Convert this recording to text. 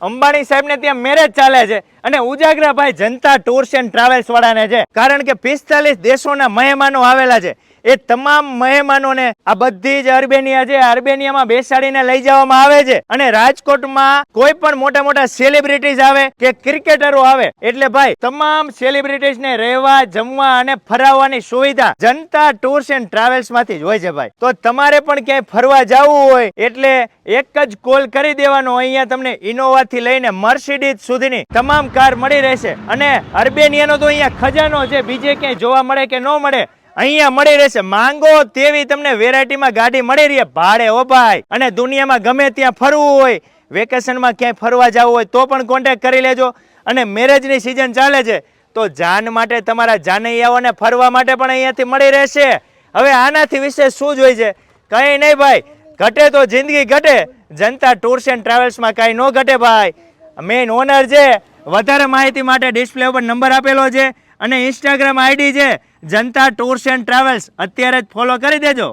અંબાણી સાહેબને ત્યાં મેરેજ ચાલે છે અને ઉજાગરા ભાઈ જનતા ટૂર્સ એન્ડ ટ્રાવેલ્સ વાળાને છે, કારણ કે 45 દેશોના મહેમાનો આવેલા છે. એ તમામ મહેમાનોને આ બધી જ અર્બેનિયા છે, અર્બેનિયામાં બેસાડીને લઈ જવામાં આવે છે. અને રાજકોટમાં કોઈ પણ મોટા મોટા સેલિબ્રિટીઝ આવે કે ક્રિકેટરો આવે એટલે ભાઈ તમામ સેલિબ્રિટીઝને રહેવા, જમવા અને ફરાવવાની સુવિધા જનતા ટૂર્સ એન્ડ ટ્રાવેલ્સ માંથી જ હોય છે ભાઈ. તો તમારે પણ ક્યાંય ફરવા જવું હોય એટલે એક જ કોલ કરી દેવાનો. અહીંયા તમને ઇનોવા થી લઈને મર્સિડીઝ સુધીની તમામ કાર મળી રહેશે. અને અર્બેનિયાનો તો અહીંયા ખજાનો છે, બીજે ક્યાંય જોવા મળે કે ન મળે, અહીંયા મળી રહેશે. માંગો તેવી તમને વેરાયટીમાં ગાડી મળી રહી ભાડે હો ભાઈ. અને દુનિયામાં ગમે ત્યાં ફરવું હોય, વેકેશનમાં ક્યાંય ફરવા જવું હોય તો પણ કોન્ટેક્ટ કરી લેજો. અને મેરેજની સિઝન ચાલે છે તો જાન માટે તમારા જાનૈયાઓને ફરવા માટે પણ અહીંયાથી મળી રહેશે. હવે આનાથી વિશેષ શું જોઈ છે? કંઈ નહીં ભાઈ, ઘટે તો જિંદગી ઘટે, જનતા ટૂર્સ એન્ડ ટ્રાવેલ્સમાં કાંઈ ન ઘટે ભાઈ. મેઇન ઓનર છે. વધારે માહિતી માટે ડિસ્પ્લે ઉપર નંબર આપેલો છે અને ઇન્સ્ટાગ્રામ આઈડી છે જનતા ટૂર્સ એન્ડ ટ્રાવેલ્સ. અત્યારે જ ફોલો કરી દેજો.